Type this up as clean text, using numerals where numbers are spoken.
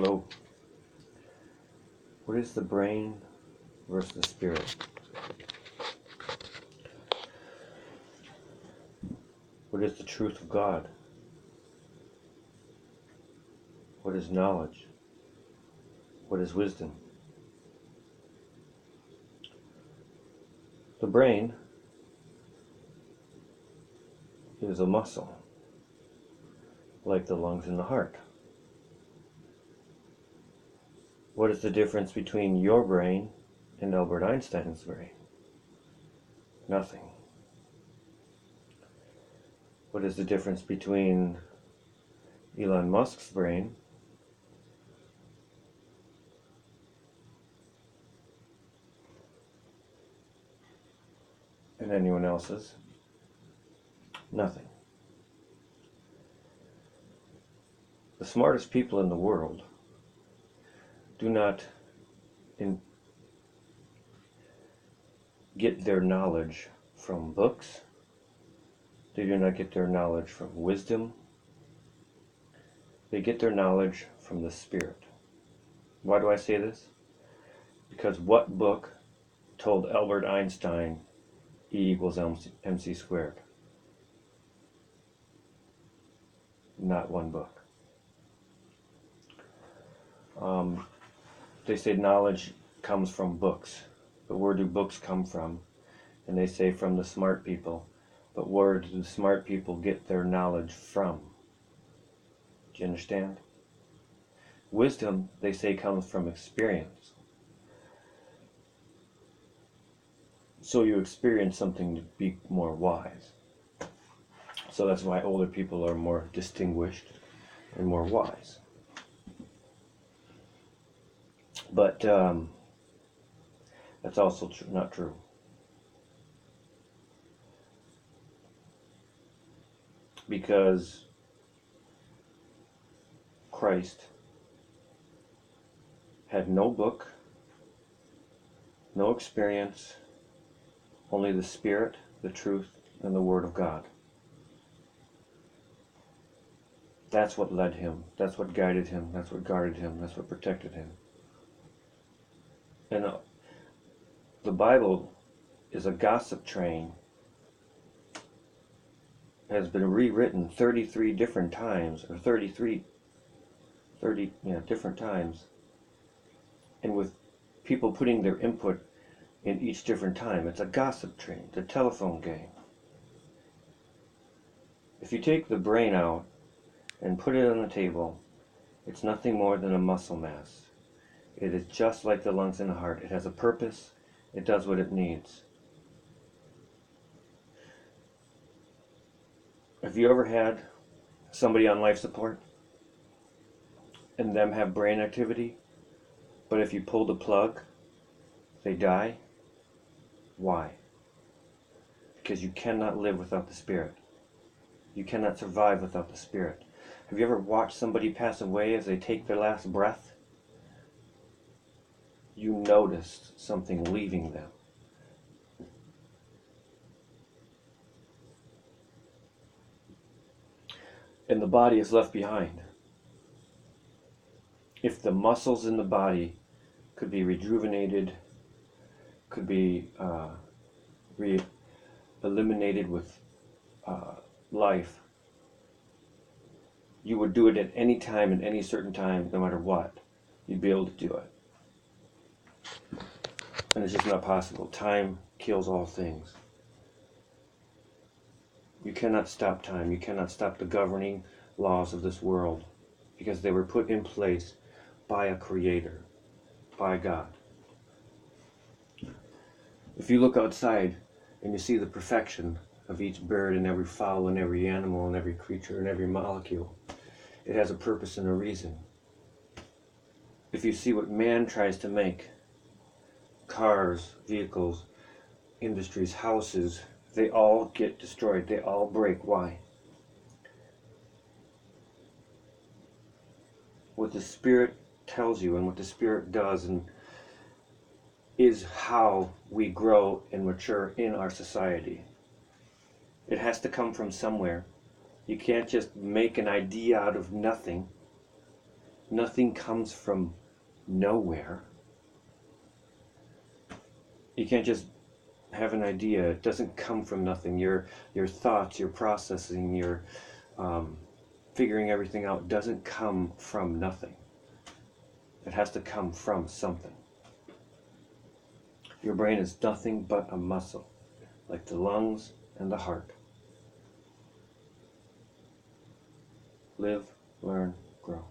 Hello. What is the brain versus the spirit? What is the truth of God? What is knowledge? What is wisdom? The brain is a muscle, like the lungs and the heart. What is the difference between your brain and Albert Einstein's brain? Nothing. What is the difference between Elon Musk's brain and anyone else's? Nothing. The smartest people in the world do not get their knowledge from books. They do not get their knowledge from wisdom. They get their knowledge from the Spirit. Why do I say this? Because what book told Albert Einstein E equals MC squared? Not one book. They say knowledge comes from books, but where do books come from? And they say from the smart people, but where do the smart people get their knowledge from? Do you understand? Wisdom, they say, comes from experience. So you experience something to be more wise. So that's why older people are more distinguished and more wise. But that's also not true. Because Christ had no book, no experience, only the Spirit, the truth, and the Word of God. That's what led him. That's what guided him. That's what guarded him. That's what protected him. And the Bible is a gossip train. It has been rewritten 33 different times, or 30 different times. And with people putting their input in each different time. It's a gossip train. It's a telephone game. If you take the brain out and put it on the table, it's nothing more than a muscle mass. It is just like the lungs and the heart. It has a purpose. It does what it needs. Have you ever had somebody on life support and them have brain activity, but if you pull the plug, they die? Why? Because you cannot live without the Spirit. You cannot survive without the Spirit. Have you ever watched somebody pass away as they take their last breath? You noticed something leaving them. And the body is left behind. If the muscles in the body could be rejuvenated, could be eliminated with life, you would do it at any time, at any certain time, no matter what. You'd be able to do it. And it's just not possible. Time kills all things. You cannot stop time. You cannot stop the governing laws of this world, because they were put in place by a creator, by God. If you look outside and you see the perfection of each bird and every fowl and every animal and every creature and every molecule, it has a purpose and a reason. If you see what man tries to make, cars, vehicles, industries, houses, they all get destroyed. They all break. Why? What the Spirit tells you and what the Spirit does and is how we grow and mature in our society. It has to come from somewhere. You can't just make an idea out of nothing. Nothing comes from nowhere. You can't just have an idea. It doesn't come from nothing. Your thoughts, your processing, your figuring everything out doesn't come from nothing. It has to come from something. Your brain is nothing but a muscle, like the lungs and the heart. Live, learn, grow.